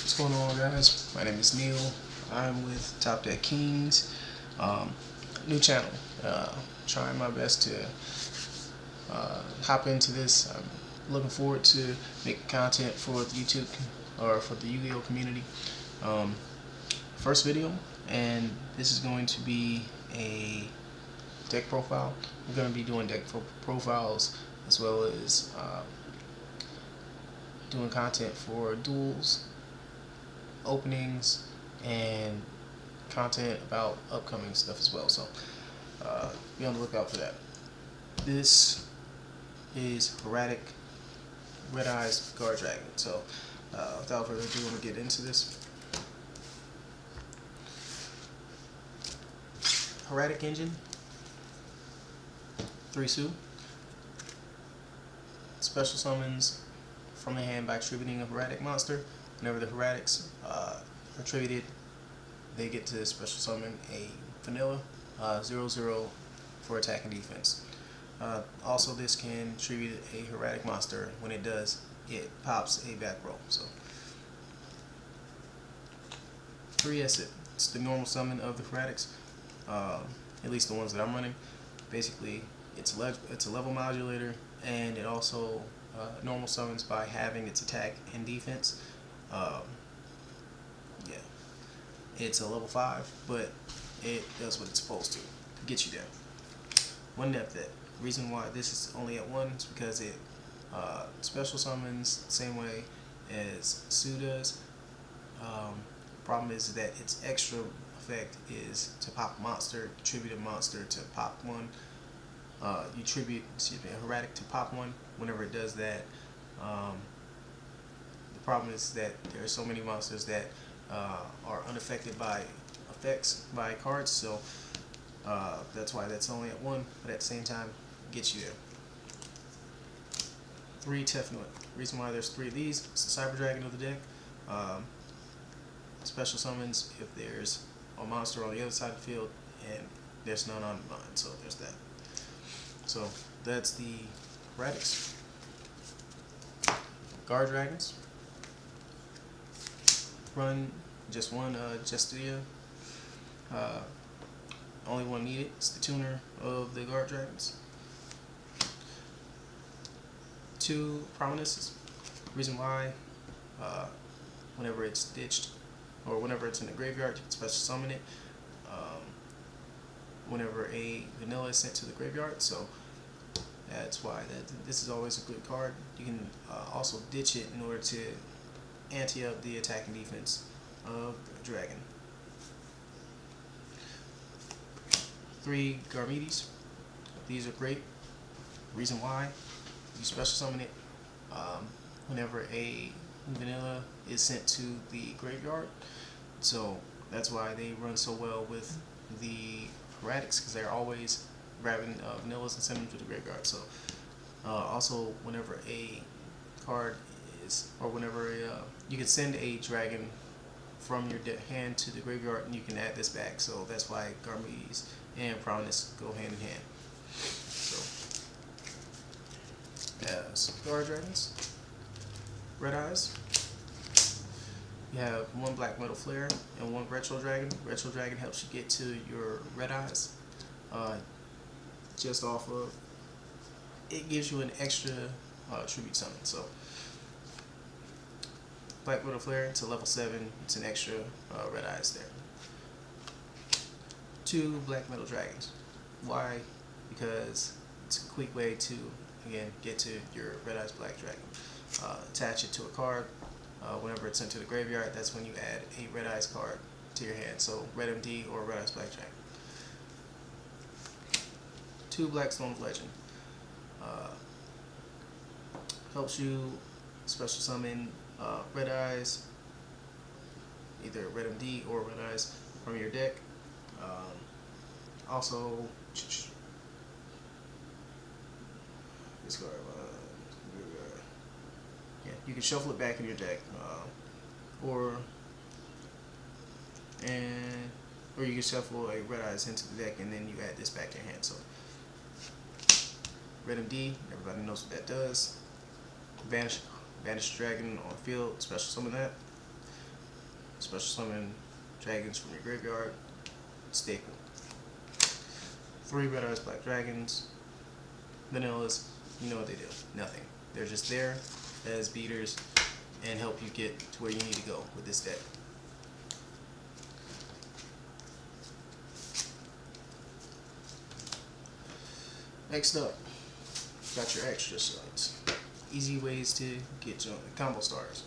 What's going on, guys? My name is Neil. I'm with Top Deck Kings. Um, New channel. Trying my best to hop into this. I'm looking forward to making content for the YouTube or for the Yu-Gi-Oh community. First video, and this is going to be a deck profile. We're going to be doing deck profiles as well as doing content for duels, openings, and content about upcoming stuff as well. So be on the lookout for that. This is Hieratic Red Eyes Gaurdragon. So without further ado, I'm going to get into this. Hieratic engine, 3 Su. Special summons from the hand by attributing a Hieratic monster. Whenever the Hieratics are attributed, they get to special summon a vanilla 0/0 for attack and defense. Also, this can attribute a Hieratic monster. When it does, it pops a back row. So 3 Acid. It's the normal summon of the Hieratics, at least the ones that I'm running. Basically, it's a level modulator, and it also normal summons by having its attack and defense. Yeah, it's a level 5, but it does what it's supposed to get you there. One depth that. Reason why this is only at 1 is because it special summons the same way as Su does. Problem is that its extra effect is to pop a monster, tribute a monster to pop one. You tribute a Hieratic to pop one. Whenever it does that, the problem is that there are so many monsters that are unaffected by effects by cards, so that's why that's only at 1, but at the same time gets you there. 3 Tefnuit. Reason why there's 3 of these, it's the Cyber Dragon of the deck. Special summons if there's a monster on the other side of the field and there's none on mine, so there's that. So that's the Hieratics. Gaurdragons. Run just one Justitia. Only one needed. It's the tuner of the Gaurdragons. 2 Prominences. Reason why, whenever it's ditched or whenever it's in the graveyard, you can special summon it. Whenever a vanilla is sent to the graveyard, so that's why this is always a good card. You can also ditch it in order to ante up the attack and defense of the dragon. 3 Garmedes. These are great. Reason why, you special summon it whenever a vanilla is sent to the graveyard. So that's why they run so well with the Hieratics, because they're always grabbing vanillas and sending them to the graveyard. So also, whenever a card is, or whenever you can send a dragon from your hand to the graveyard, and you can add this back. So that's why Garmedes and Prominence go hand in hand. So as Gaurdragons, Red Eyes. You have 1 Black Metal Flare and 1 Retro Dragon. Retro Dragon helps you get to your Red Eyes. Just off of, it gives you an extra tribute summon. So Black Metal Flare to level 7, it's an extra Red Eyes there. 2 Black Metal Dragons. Why? Because it's a quick way to, again, get to your Red Eyes Black Dragon. Attach it to a card. Whenever it's sent to the graveyard, that's when you add a Red Eyes card to your hand. So Red MD or Red Eyes Black Dragon. 2 Black Stone of Legend. Helps you special summon Red Eyes, either Red MD or Red Eyes from your deck. Also, this card, yeah, you can shuffle it back in your deck, or you can shuffle a Red Eyes into the deck and then you add this back to your hand. So Red MD, everybody knows what that does. Vanish Dragon on field, special summon that. special summon dragons from your graveyard. Staple. 3 red eyes black dragons. Vanillas, you know what they do. Nothing. They're just there as beaters and help you get to where you need to go with this deck. Next up, got your extra slots. Easy ways to get combo stars.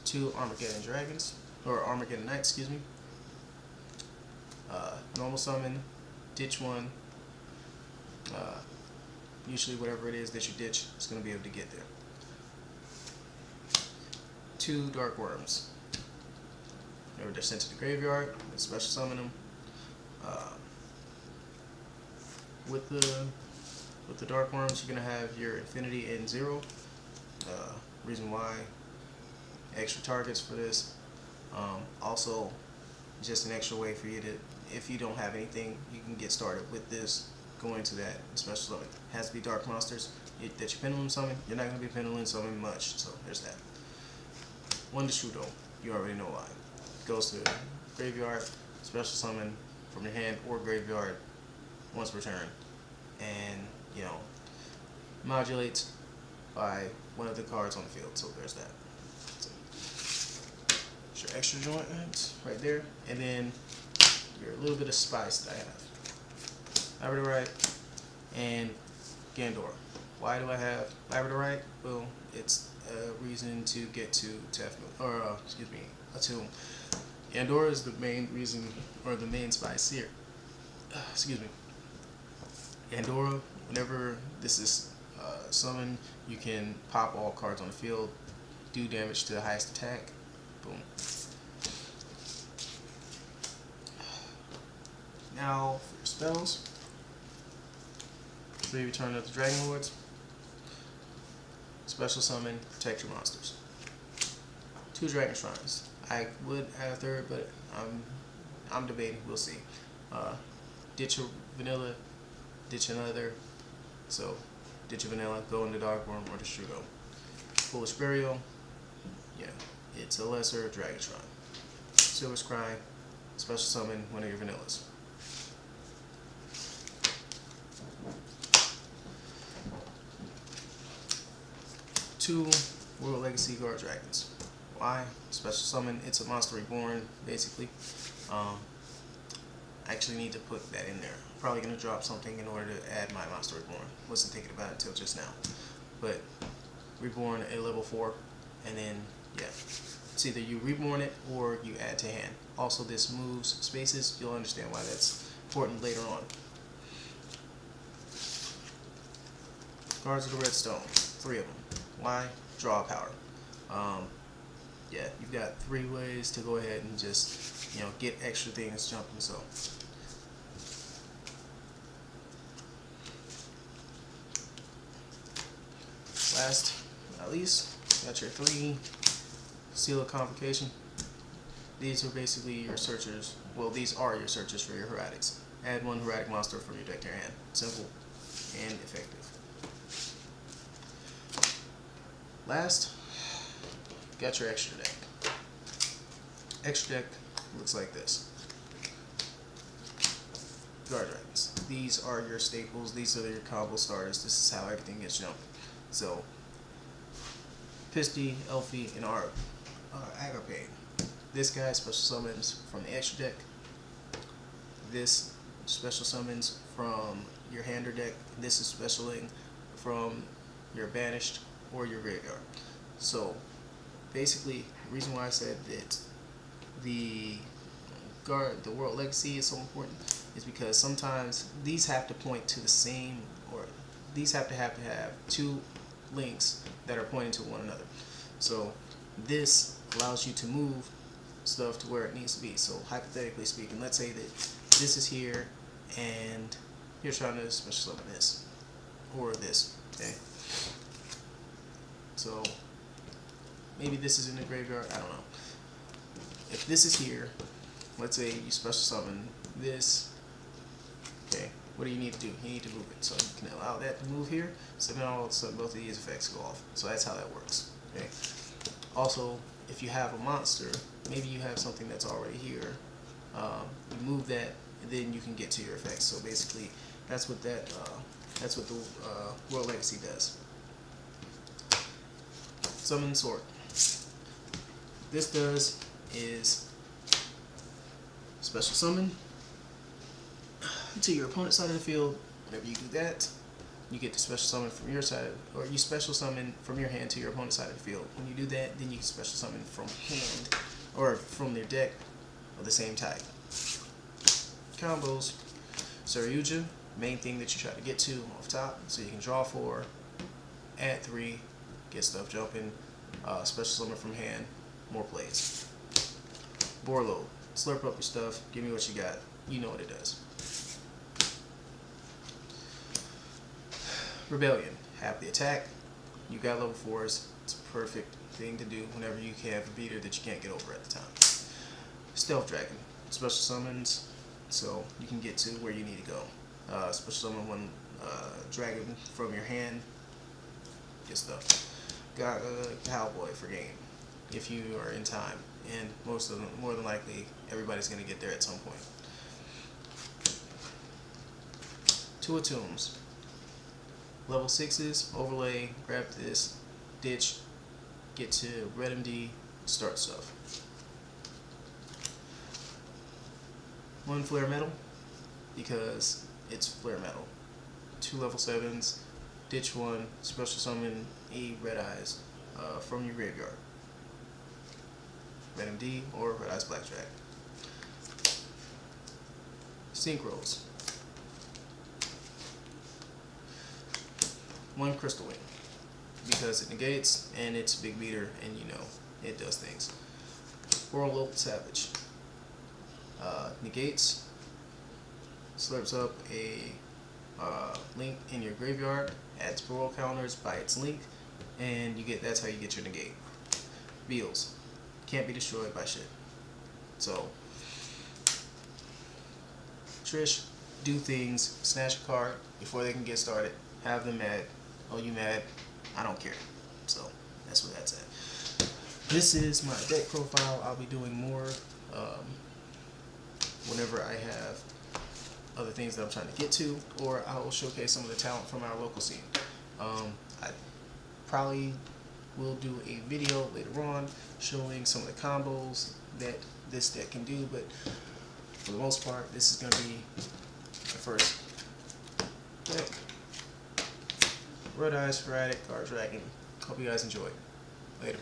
2 Armageddon Dragons, or Armageddon Knights, excuse me. Normal summon, ditch 1. Usually whatever it is that you ditch is going to be able to get there. 2 Dark Worms. Whenever they're sent to the graveyard, special summon them. With the Dark Worms, you're going to have your Infinity and 0. Reason why, extra targets for this. Also, just an extra way for you to, if you don't have anything, you can get started with this. Going to that special summon. It has to be dark monsters that you pendulum summon. You're not going to be pendulum summoning much, so there's that. 1 Deshudo. You already know why. Goes to graveyard, special summon from your hand or graveyard once per turn, and modulates by one of the cards on the field. So there's that. So, it's your extra joint right there, and then your little bit of spice that I have. Labradorite and Gandor. Why do I have Labradorite? Well, it's a reason to get to Atum. Gandor is the main reason, or the main spice here. Excuse me. Gandor, whenever this is summoned, you can pop all cards on the field, do damage to the highest attack. Boom. Now for your spells. 3 Return of the Dragon Lords. Special summon, protect your monsters. 2 Dragon Shrines. I would add a third, but I'm debating. We'll see. Ditch a vanilla, ditch another. So ditch a vanilla, go into Dark Worm or Deshudo. Foolish Burial. Yeah, it's a lesser Dragon Shrine. Silver Scry. Special summon one of your vanillas. 2 World Legacy Gaurdragons. Why? Special summon, it's a monster reborn, basically. I actually need to put that in there. Probably going to drop something in order to add my monster reborn. Wasn't thinking about it until just now. But reborn a level 4, and then, yeah. It's either you reborn it or you add to hand. Also, this moves spaces. You'll understand why that's important later on. Guards of the Redstone. 3 of them. Why? Draw power. Yeah, you've got 3 ways to go ahead and just, get extra things jumping. So, last but not least, got your 3 Seal of Convocation. These are basically your searchers. Well, these are your searchers for your Hieratics. Add 1 Hieratic monster from your deck to your hand. Simple and effective. Last, got your extra deck. Extra deck looks like this. Gaurdragons. These are your staples. These are your combo starters. This is how everything gets jumped. So, Pisty, Elfie, and Agape. This guy special summons from the extra deck. This special summons from your hand or deck. This is specialing from your banished or your graveyard. So basically, the reason why I said that the World Legacy is so important is because sometimes these have to point to the same, or these have to have 2 links that are pointing to one another. So this allows you to move stuff to where it needs to be. So hypothetically speaking, let's say that this is here and you're trying to special summon this or this. Okay. So maybe this is in the graveyard, I don't know. If this is here, let's say you special summon this, okay, what do you need to do? You need to move it. So you can allow that to move here, so then all of a sudden both of these effects go off. So that's how that works. Okay. Also, if you have a monster, maybe you have something that's already here. You move that, and then you can get to your effects. So basically, that's what the World Legacy does. Summon Sword. This does is special summon to your opponent's side of the field. Whenever you do that, you get to special summon from your side, or you special summon from your hand to your opponent's side of the field. When you do that, then you can special summon from hand or from their deck of the same type. Combos. Saryuja, main thing that you try to get to off top, so you can draw 4, add 3, get stuff jumping, special summon from hand, more plays. Borload, slurp up your stuff, give me what you got, you know what it does. Rebellion, have the attack, you got level 4s, it's a perfect thing to do whenever you have a beater that you can't get over at the time. Stealth Dragon, special summons, so you can get to where you need to go. Special summon one dragon from your hand, get stuff. Got Cowboy for game, if you are in time, and most of them, more than likely, everybody's going to get there at some point. 2 Attunes. Level 6s, overlay, grab this, ditch, get to red MD, start stuff. 1 Flare Metal, because it's Flare Metal. 2 level 7s, ditch 1, special summon a Red Eyes from your graveyard. Red MD or Red Eyes Blackjack. Synchros. 1 Crystal Wing, because it negates and it's a big beater and you know it does things. Borload Savage. Negates, slurps up a link in your graveyard, adds parole counters by its link, and you get, that's how you get your negate. Beals, can't be destroyed by shit. So Trish, do things, snatch a card before they can get started, have them mad. Oh, you mad? I don't care. So that's what that's at. This is my deck profile. I'll be doing more whenever I have other things that I'm trying to get to, or I will showcase some of the talent from our local scene. I probably will do a video later on showing some of the combos that this deck can do, but for the most part, this is going to be the first deck. Red Eyes, Hieratic, Gaurdragon. Hope you guys enjoyed. Later.